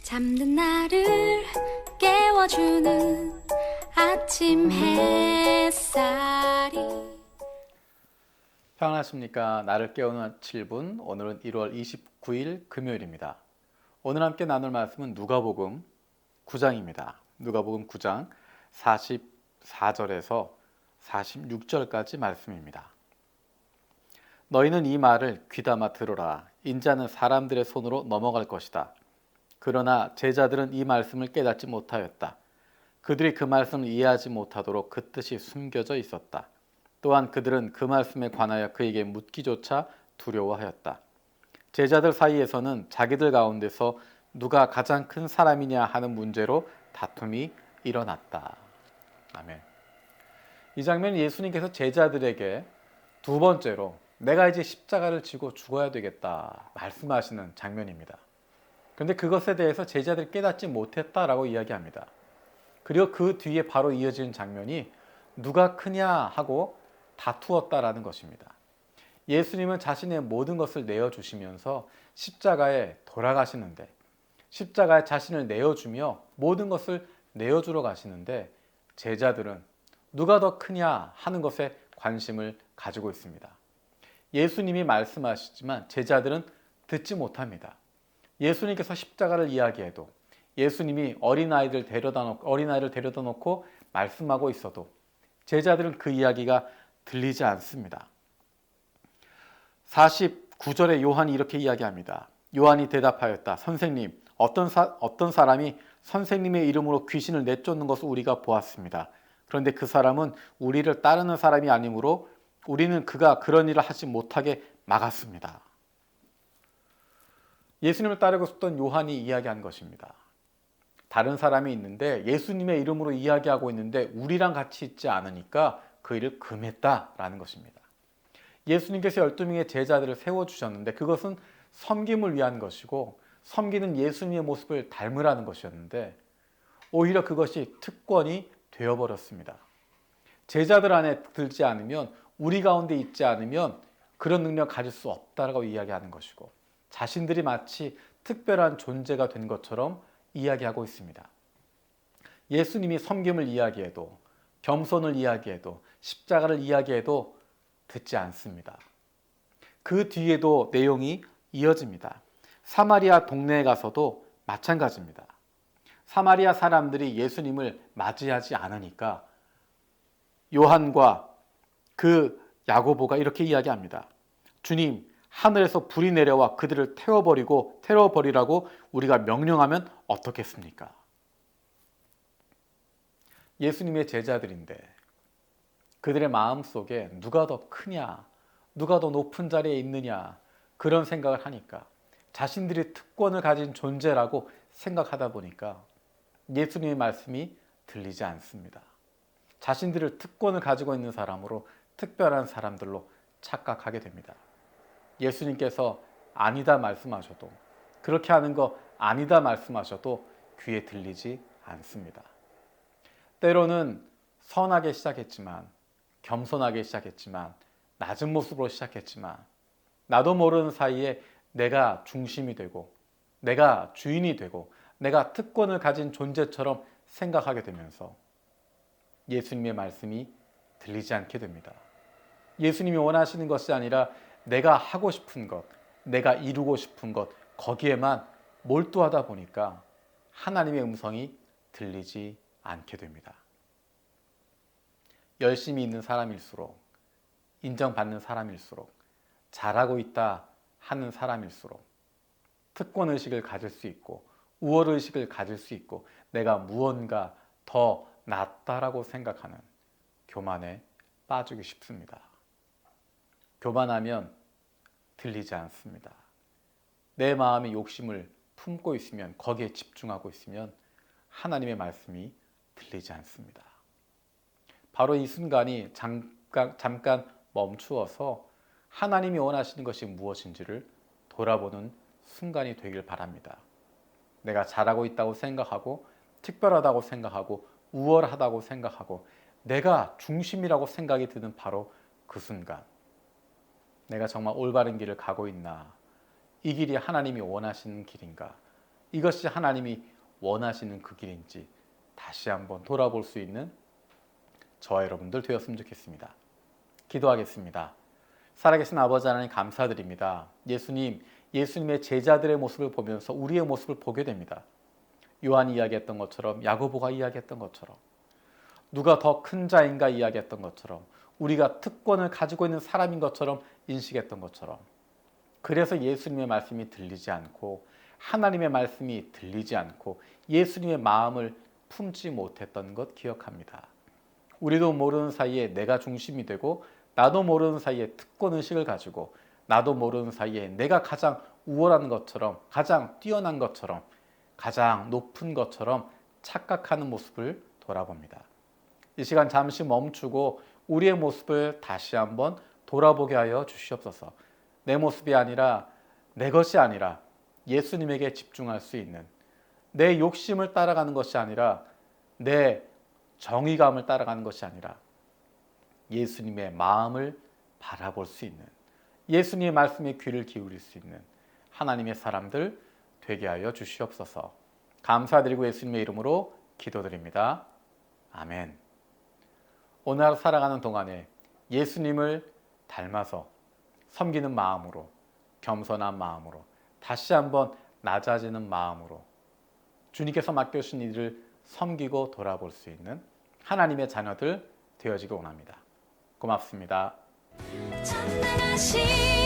잠든 나를 깨워주는 아침 햇살이. 평안하십니까? 나를 깨우는 7분. 오늘은 1월 29일 금요일입니다. 오늘 함께 나눌 말씀은 누가복음 9장입니다. 누가복음 9장 44절에서 46절까지 말씀입니다. 너희는 이 말을 귀담아 들으라. 인자는 사람들의 손으로 넘어갈 것이다. 그러나 제자들은 이 말씀을 깨닫지 못하였다. 그들이 그 말씀을 이해하지 못하도록 그 뜻이 숨겨져 있었다. 또한 그들은 그 말씀에 관하여 그에게 묻기조차 두려워하였다. 제자들 사이에서는 자기들 가운데서 누가 가장 큰 사람이냐 하는 문제로 다툼이 일어났다. 아멘. 이 장면은 예수님께서 제자들에게 두 번째로 내가 이제 십자가를 지고 죽어야 되겠다 말씀하시는 장면입니다. 그런데 그것에 대해서 제자들이 깨닫지 못했다라고 이야기합니다. 그리고 그 뒤에 바로 이어지는 장면이 누가 크냐 하고 다투었다라는 것입니다. 예수님은 자신의 모든 것을 내어주시면서 십자가에 돌아가시는데, 십자가에 자신을 내어주며 모든 것을 내어주러 가시는데, 제자들은 누가 더 크냐 하는 것에 관심을 가지고 있습니다. 예수님이 말씀하시지만 제자들은 듣지 못합니다. 예수님께서 십자가를 이야기해도, 예수님이 어린아이를 데려다 놓고 말씀하고 있어도 제자들은 그 이야기가 들리지 않습니다. 49절에 요한이 이렇게 이야기합니다. 요한이 대답하였다. 선생님, 어떤 사람이 선생님의 이름으로 귀신을 내쫓는 것을 우리가 보았습니다. 그런데 그 사람은 우리를 따르는 사람이 아니므로 우리는 그가 그런 일을 하지 못하게 막았습니다. 예수님을 따르고 싶던 요한이 이야기한 것입니다. 다른 사람이 있는데 예수님의 이름으로 이야기하고 있는데 우리랑 같이 있지 않으니까 그 일을 금했다라는 것입니다. 예수님께서 12명의 제자들을 세워주셨는데 그것은 섬김을 위한 것이고 섬기는 예수님의 모습을 닮으라는 것이었는데 오히려 그것이 특권이 되어버렸습니다. 제자들 안에 들지 않으면, 우리 가운데 있지 않으면 그런 능력 가질 수 없다라고 이야기하는 것이고 자신들이 마치 특별한 존재가 된 것처럼 이야기하고 있습니다. 예수님이 섬김을 이야기해도, 겸손을 이야기해도, 십자가를 이야기해도 듣지 않습니다. 그 뒤에도 내용이 이어집니다. 사마리아 동네에 가서도 마찬가지입니다. 사마리아 사람들이 예수님을 맞이하지 않으니까 요한과 그 야고보가 이렇게 이야기합니다. 주님, 하늘에서 불이 내려와 그들을 태워버리라고 우리가 명령하면 어떻겠습니까? 예수님의 제자들인데 그들의 마음속에 누가 더 크냐, 누가 더 높은 자리에 있느냐 그런 생각을 하니까, 자신들이 특권을 가진 존재라고 생각하다 보니까 예수님의 말씀이 들리지 않습니다. 자신들을 특권을 가지고 있는 사람으로, 특별한 사람들로 착각하게 됩니다. 예수님께서 아니다 말씀하셔도, 그렇게 하는 거 아니다 말씀하셔도 귀에 들리지 않습니다. 때로는 선하게 시작했지만, 겸손하게 시작했지만, 낮은 모습으로 시작했지만 나도 모르는 사이에 내가 중심이 되고, 내가 주인이 되고, 내가 특권을 가진 존재처럼 생각하게 되면서 예수님의 말씀이 들리지 않게 됩니다. 예수님이 원하시는 것이 아니라 내가 하고 싶은 것, 내가 이루고 싶은 것, 거기에만 몰두하다 보니까 하나님의 음성이 들리지 않게 됩니다. 열심히 있는 사람일수록, 인정받는 사람일수록, 잘하고 있다 하는 사람일수록 특권의식을 가질 수 있고 우월의식을 가질 수 있고 내가 무언가 더 낫다라고 생각하는 교만에 빠지기 쉽습니다. 교만하면 들리지 않습니다. 내 마음의 욕심을 품고 있으면, 거기에 집중하고 있으면 하나님의 말씀이 들리지 않습니다. 바로 이 순간이 잠깐 멈추어서 하나님이 원하시는 것이 무엇인지를 돌아보는 순간이 되길 바랍니다. 내가 잘하고 있다고 생각하고, 특별하다고 생각하고, 우월하다고 생각하고, 내가 중심이라고 생각이 드는 바로 그 순간, 내가 정말 올바른 길을 가고 있나? 이 길이 하나님이 원하시는 길인가? 이것이 하나님이 원하시는 그 길인지 다시 한번 돌아볼 수 있는 저와 여러분들 되었으면 좋겠습니다. 기도하겠습니다. 살아계신 아버지 하나님 감사드립니다. 예수님의 제자들의 모습을 보면서 우리의 모습을 보게 됩니다. 요한이 이야기했던 것처럼, 야고보가 이야기했던 것처럼, 누가 더 큰 자인가 이야기했던 것처럼, 우리가 특권을 가지고 있는 사람인 것처럼 인식했던 것처럼, 그래서 예수님의 말씀이 들리지 않고 하나님의 말씀이 들리지 않고 예수님의 마음을 품지 못했던 것 기억합니다. 우리도 모르는 사이에 내가 중심이 되고, 나도 모르는 사이에 특권의식을 가지고, 나도 모르는 사이에 내가 가장 우월한 것처럼, 가장 뛰어난 것처럼, 가장 높은 것처럼 착각하는 모습을 돌아봅니다. 이 시간 잠시 멈추고 우리의 모습을 다시 한번 돌아보게 하여 주시옵소서. 내 모습이 아니라, 내 것이 아니라 예수님에게 집중할 수 있는, 내 욕심을 따라가는 것이 아니라, 내 정의감을 따라가는 것이 아니라 예수님의 마음을 바라볼 수 있는, 예수님의 말씀에 귀를 기울일 수 있는 하나님의 사람들 되게 하여 주시옵소서. 감사드리고 예수님의 이름으로 기도드립니다. 아멘. 오늘 하루 살아가는 동안에 예수님을 닮아서 섬기는 마음으로, 겸손한 마음으로, 다시 한번 낮아지는 마음으로 주님께서 맡겨주신 일을 섬기고 돌아볼 수 있는 하나님의 자녀들 되어지기 원합니다. 고맙습니다. 찬양하시